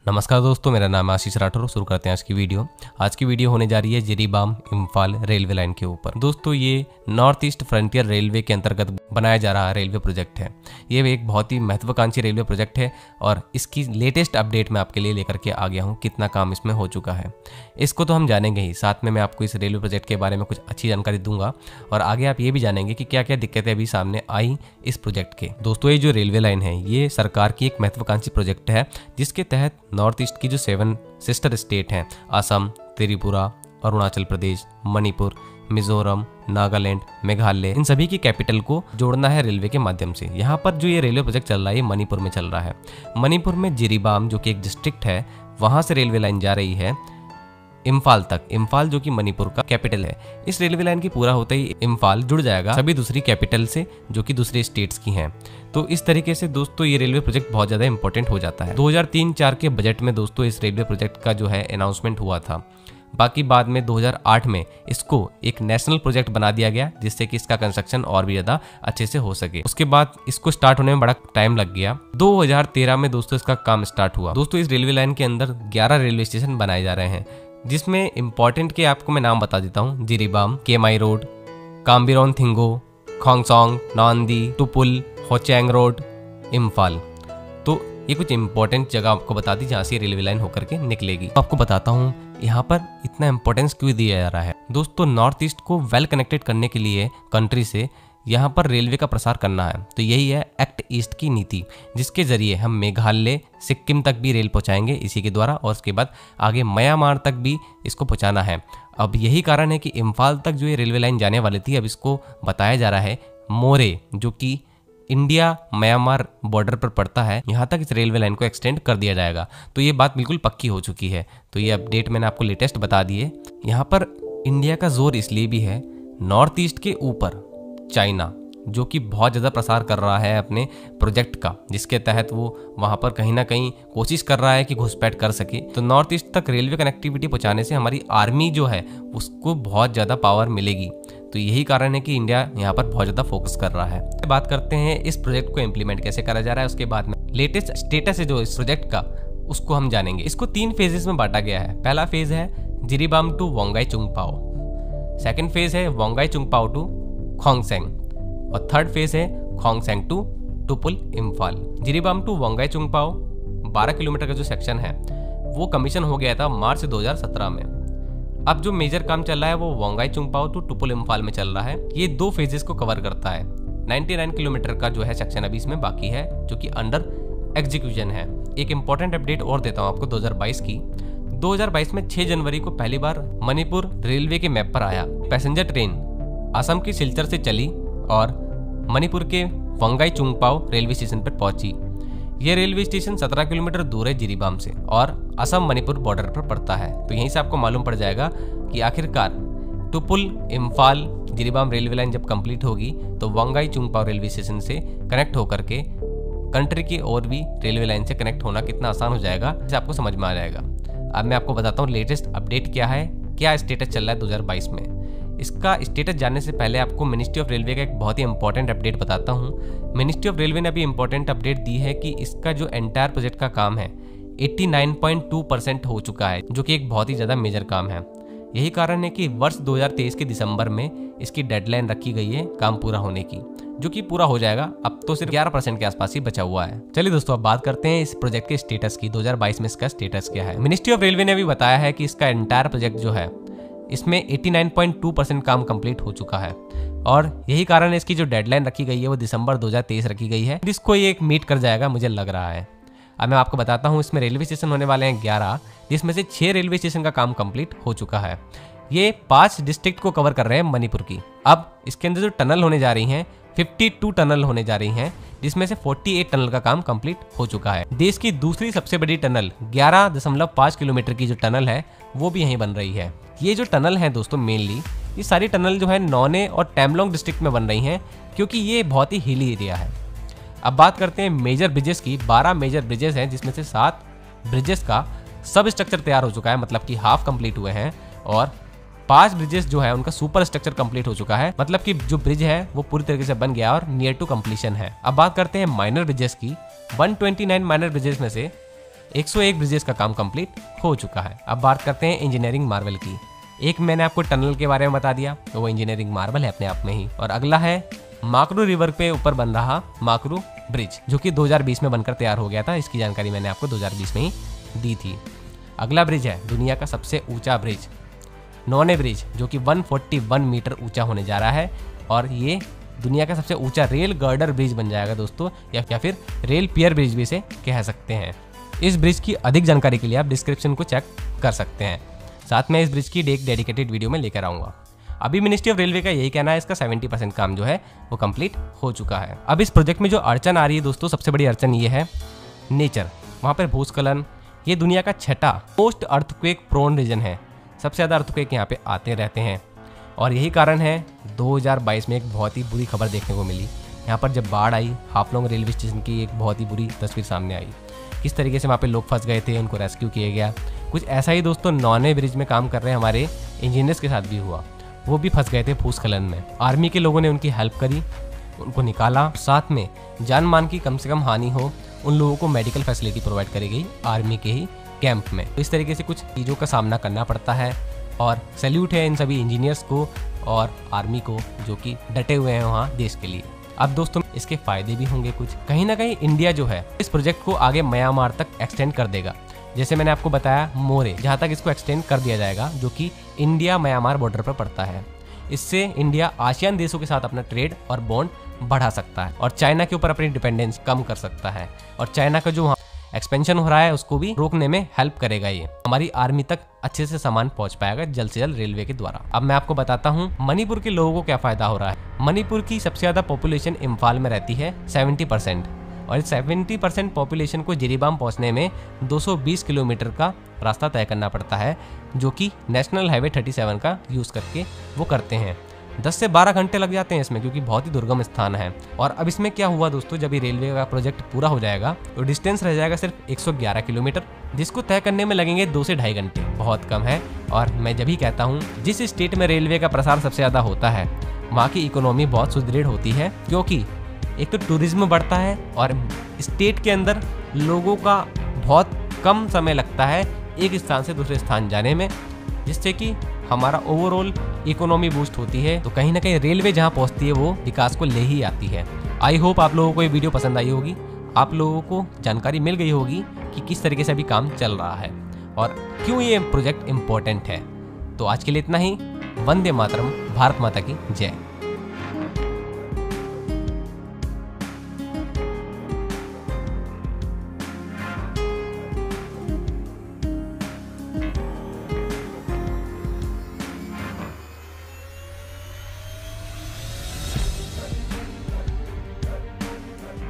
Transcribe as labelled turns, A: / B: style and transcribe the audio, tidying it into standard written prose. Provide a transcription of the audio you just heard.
A: नमस्कार दोस्तों, मेरा नाम है आशीष राठौर। शुरू करते हैं आज की वीडियो। आज की वीडियो होने जा रही है जिरीबाम इम्फाल रेलवे लाइन के ऊपर। दोस्तों, ये नॉर्थ ईस्ट फ्रंटियर रेलवे के अंतर्गत बनाया जा रहा रेलवे प्रोजेक्ट है। ये एक बहुत ही महत्वाकांक्षी रेलवे प्रोजेक्ट है और इसकी लेटेस्ट अपडेट मैं आपके लिए लेकर के आ गया हूँ। कितना काम इसमें हो चुका है इसको तो हम जानेंगे ही, साथ में मैं आपको इस रेलवे प्रोजेक्ट के बारे में कुछ अच्छी जानकारी दूंगा और आगे आप ये भी जानेंगे कि क्या क्या दिक्कतें अभी सामने आई इस प्रोजेक्ट के। दोस्तों, ये जो रेलवे लाइन है ये सरकार की एक महत्वाकांक्षी प्रोजेक्ट है, जिसके तहत नॉर्थ ईस्ट की जो 7 सिस्टर स्टेट हैं, असम, त्रिपुरा, अरुणाचल प्रदेश, मणिपुर, मिजोरम, नागालैंड, मेघालय, इन सभी की कैपिटल को जोड़ना है रेलवे के माध्यम से। यहाँ पर जो ये रेलवे प्रोजेक्ट चल रहा है ये मणिपुर में चल रहा है। मणिपुर में जिरीबाम जो कि एक डिस्ट्रिक्ट है, वहाँ से रेलवे लाइन जा रही है इम्फाल तक। इम्फाल जो कि मणिपुर का कैपिटल है। इस रेलवे लाइन की पूरा होते ही इम्फाल जुड़ जाएगा सभी दूसरी कैपिटल से जो कि दूसरे स्टेट्स की हैं। तो इस तरीके से दोस्तों ये रेलवे प्रोजेक्ट बहुत ज़्यादा इंपॉर्टेंट हो जाता है। 2003-04 के बजट में दोस्तों इस रेलवे प्रोजेक्ट का जो है अनाउंसमेंट हुआ था। बाकी बाद में 2008 में इसको एक नेशनल प्रोजेक्ट बना दिया गया, जिससे कि इसका कंस्ट्रक्शन और भी ज़्यादा अच्छे से हो सके। उसके बाद इसको स्टार्ट होने में बड़ा टाइम लग गया। 2013 में दोस्तों इसका काम स्टार्ट हुआ। दोस्तों, इस रेलवे लाइन के अंदर 11 रेलवे स्टेशन बनाए जा रहे हैं, जिसमें इंपॉर्टेंट के आपको मैं नाम बता देता हूँ। Jiribam, Kaimai road, Kambiron Thingou, Khongsong, Nondi, Tupul, Hochaing road, Imphal. तो ये कुछ इंपॉर्टेंट जगह आपको बता दी जहाँ से रेलवे लाइन होकर के निकलेगी। आपको बताता हूँ यहाँ पर इतना इंपॉर्टेंस क्यों दिया जा रहा है। दोस्तों, नॉर्थ ईस्ट को वेल कनेक्टेड करने के लिए कंट्री से यहाँ पर रेलवे का प्रसार करना है। तो यही है एक्ट ईस्ट की नीति, जिसके जरिए हम मेघालय, सिक्किम तक भी रेल पहुँचाएंगे इसी के द्वारा, और उसके बाद आगे म्यांमार तक भी इसको पहुँचाना है। अब यही कारण है कि इम्फाल तक जो ये रेलवे लाइन जाने वाली थी, अब इसको बताया जा रहा है मोरे, जो कि इंडिया म्यांमार बॉर्डर पर पड़ता है, यहाँ तक इस रेलवे लाइन को एक्सटेंड कर दिया जाएगा। तो ये बात बिल्कुल पक्की हो चुकी है। तो ये अपडेट मैंने आपको लेटेस्ट बता दी है। यहाँ पर इंडिया का जोर इसलिए भी है, नॉर्थ ईस्ट के ऊपर चाइना जो कि बहुत ज़्यादा प्रसार कर रहा है अपने प्रोजेक्ट का, जिसके तहत वो वहाँ पर कहीं ना कहीं कोशिश कर रहा है कि घुसपैठ कर सके। तो नॉर्थ ईस्ट तक रेलवे कनेक्टिविटी पहुँचाने से हमारी आर्मी जो है उसको बहुत ज़्यादा पावर मिलेगी। तो यही कारण है कि इंडिया यहाँ पर बहुत ज़्यादा फोकस कर रहा है। बात करते हैं इस प्रोजेक्ट को इम्प्लीमेंट कैसे करा जा रहा है, उसके बाद में लेटेस्ट स्टेटस है जो इस प्रोजेक्ट का, उसको हम जानेंगे। इसको 3 फेजेस में बांटा गया है। पहला फेज है Jiribam to Wongai Chungpao, second phase है वोंगाई चुंगपाओ टू खोंगसेंग, और थर्ड फेज है Khongsang to Tupul Imphal. Jiribam to Wongai Chungpao 12 kilometre का जो सेक्शन है वो कमीशन हो गया था मार्च 2017 में। अब जो मेजर काम चल रहा है वो वोंगाई चुंगपाओ टू टुपुल इम्फाल में चल रहा है। ये 2 फेजेस को कवर करता है। 99 किलोमीटर का जो है सेक्शन अभी इसमें बाकी है, जो कि अंडर एग्जीक्यूशन है। एक इंपॉर्टेंट अपडेट और देता हूँ आपको 2022 की। 2022 में 6 जनवरी को पहली बार मणिपुर रेलवे के मैप पर आया। पैसेंजर ट्रेन असम की सिलचर से चली और मणिपुर के वोंगाई चुंगपाओ रेलवे स्टेशन पर पहुंची। यह रेलवे स्टेशन 17 किलोमीटर दूर है जिरीबाम से और असम मणिपुर बॉर्डर पर पड़ता है। तो यहीं से आपको मालूम पड़ जाएगा कि आखिरकार टुपुल इम्फाल जिरीबाम रेलवे लाइन जब कंप्लीट होगी तो वोंगाई चुंगपाओ रेलवे स्टेशन से कनेक्ट होकर के कंट्री की और भी रेलवे लाइन से कनेक्ट होना कितना आसान हो जाएगा, इसे आपको समझ में आ जाएगा। अब मैं आपको बताता हूँ लेटेस्ट अपडेट क्या है, क्या स्टेटस चल रहा है 2022 में। इसका स्टेटस जानने से पहले आपको मिनिस्ट्री ऑफ रेलवे का एक बहुत ही इंपॉर्टेंट अपडेट बताता हूँ। मिनिस्ट्री ऑफ रेलवे ने अभी इंपॉर्टेंट अपडेट दी है कि इसका जो एंटायर प्रोजेक्ट का काम है 89.2% हो चुका है, जो कि एक बहुत ही ज़्यादा मेजर काम है। यही कारण है कि वर्ष 2023 के दिसंबर में इसकी डेडलाइन रखी गई है काम पूरा होने की, जो कि पूरा हो जाएगा। अब तो सिर्फ 11% के आसपास ही बचा हुआ है। चलिए दोस्तों, अब बात करते हैं इस प्रोजेक्ट के स्टेटस की। 2022 में इसका स्टेटस क्या है। मिनिस्ट्री ऑफ रेलवे ने भी बताया है कि इसका एंटायर प्रोजेक्ट जो है इसमें 89.2% काम कंप्लीट हो चुका है, और यही कारण है इसकी जो डेडलाइन रखी गई है वो दिसंबर 2023 रखी गई है, जिसको ये एक मीट कर जाएगा मुझे लग रहा है। अब मैं आपको बताता हूँ इसमें रेलवे स्टेशन होने वाले हैं 11, जिसमें से 6 रेलवे स्टेशन का काम कंप्लीट हो चुका है। ये 5 डिस्ट्रिक्ट को कवर कर रहे हैं मणिपुर की। अब इसके अंदर जो टनल होने जा रही हैं 52 टनल होने जा रही हैं, जिसमें से 48 टनल का काम कंप्लीट हो चुका है। देश की दूसरी सबसे बड़ी टनल 11.5 किलोमीटर की जो टनल है वो भी यहीं बन रही है। ये जो टनल है दोस्तों, मेनली ये सारी टनल जो है नौने और टैमलोंग डिस्ट्रिक्ट में बन रही हैं, क्योंकि ये बहुत ही हिली एरिया है। अब बात करते हैं मेजर ब्रिजेस की। 12 मेजर ब्रिजेस हैं, जिसमें से 7 ब्रिजेस का सब स्ट्रक्चर तैयार हो चुका है, मतलब कि हाफ कंप्लीट हुए हैं, और 5 ब्रिजेस जो है उनका सुपर स्ट्रक्चर कंप्लीट हो चुका है, मतलब कि जो ब्रिज है वो पूरी तरीके से बन गया और नियर टू कंप्लीशन है। अब बात करते हैं माइनर ब्रिजेस की। 129 माइनर ब्रिजेस में से 101 ब्रिजेस का काम कंप्लीट हो चुका है। अब बात करते हैं इंजीनियरिंग मार्वल की। एक मैंने आपको टनल के बारे में बता दिया, तो वो इंजीनियरिंग मार्वल है अपने आप में ही। और अगला है माकरू रिवर पे ऊपर बन रहा माकरू ब्रिज, जो कि 2020 में बनकर तैयार हो गया था। इसकी जानकारी मैंने आपको 2020 में ही दी थी। अगला ब्रिज है दुनिया का सबसे ऊंचा ब्रिज, नोने ब्रिज, जो कि 141 मीटर ऊंचा होने जा रहा है। और ये दुनिया का सबसे ऊंचा रेल गर्डर ब्रिज बन जाएगा दोस्तों, या फिर रेल पियर ब्रिज भी इसे कह सकते हैं। इस ब्रिज की अधिक जानकारी के लिए आप डिस्क्रिप्शन को चेक कर सकते हैं। साथ में इस ब्रिज की एक डेडिकेटेड वीडियो में लेकर आऊंगा। अभी मिनिस्ट्री ऑफ रेलवे का यही कहना है, इसका 70% काम जो है वो कंप्लीट हो चुका है। अब इस प्रोजेक्ट में जो अड़चन आ रही है दोस्तों, सबसे बड़ी अड़चन ये है नेचर। वहाँ पर भूस्खलन, ये दुनिया का छठा मोस्ट अर्थक्वेक प्रोन रीजन है। सबसे ज़्यादा अर्थक्वेक यहाँ पे आते रहते हैं और यही कारण है 2022 में एक बहुत ही बुरी खबर देखने को मिली। यहाँ पर जब बाढ़ आई, हाफलोंग रेलवे स्टेशन की एक बहुत ही बुरी तस्वीर सामने आई। किस तरीके से वहाँ पे लोग फंस गए थे, उनको रेस्क्यू किया गया। कुछ ऐसा ही दोस्तों नॉने ब्रिज में काम कर रहे हमारे इंजीनियर्स के साथ भी हुआ। वो भी फंस गए थे भूस्खलन में। आर्मी के लोगों ने उनकी हेल्प करी, उनको निकाला। साथ में जान मान की कम से कम हानि हो, उन लोगों को मेडिकल फैसिलिटी प्रोवाइड करी गई आर्मी के ही कैंप में। तो इस तरीके से कुछ चीज़ों का सामना करना पड़ता है और सैल्यूट है इन सभी इंजीनियर्स को और आर्मी को, जो कि डटे हुए हैं वहाँ देश के लिए। अब दोस्तों इसके फायदे भी होंगे कुछ। कहीं ना कहीं इंडिया जो है इस प्रोजेक्ट को आगे म्यांमार तक एक्सटेंड कर देगा। जैसे मैंने आपको बताया मोरे, जहाँ तक इसको एक्सटेंड कर दिया जाएगा, जो कि इंडिया म्यांमार बॉर्डर पर पड़ता है। इससे इंडिया आसियान देशों के साथ अपना ट्रेड और बॉन्ड बढ़ा सकता है और चाइना के ऊपर अपनी डिपेंडेंस कम कर सकता है। और चाइना का जो वहाँ एक्सपेंशन हो रहा है उसको भी रोकने में हेल्प करेगा। ये हमारी आर्मी तक अच्छे से सामान पहुंच पाएगा जल्द से जल्द रेलवे के द्वारा। अब मैं आपको बताता हूँ मणिपुर के लोगों को क्या फायदा हो रहा है। मणिपुर की सबसे ज्यादा पॉपुलेशन इम्फाल में रहती है 70%, और इस 70% पॉपुलेशन को जिरीबाम पहुंचने में 220 किलोमीटर का रास्ता तय करना पड़ता है, जो कि नेशनल हाईवे 37 का यूज करके वो करते हैं। 10 से 12 घंटे लग जाते हैं इसमें, क्योंकि बहुत ही दुर्गम स्थान है। और अब इसमें क्या हुआ दोस्तों, जब ये रेलवे का प्रोजेक्ट पूरा हो जाएगा तो डिस्टेंस रह जाएगा सिर्फ 111 किलोमीटर, जिसको तय करने में लगेंगे 2 से 2.5 घंटे। बहुत कम है। और मैं जब ही कहता हूँ, जिस स्टेट में रेलवे का प्रसार सबसे ज़्यादा होता है वहाँ की इकोनॉमी बहुत सुदृढ़ होती है, क्योंकि एक तो टूरिज्म बढ़ता है और स्टेट के अंदर लोगों का बहुत कम समय लगता है एक स्थान से दूसरे स्थान जाने में, जिससे कि हमारा ओवरऑल इकोनॉमी बूस्ट होती है। तो कहीं ना कहीं रेलवे जहां पहुंचती है वो विकास को ले ही आती है। आई होप आप लोगों को ये वीडियो पसंद आई होगी, आप लोगों को जानकारी मिल गई होगी कि किस तरीके से अभी काम चल रहा है और क्यों ये प्रोजेक्ट इम्पोर्टेंट है। तो आज के लिए इतना ही। वंदे मातरम। भारत माता की जय।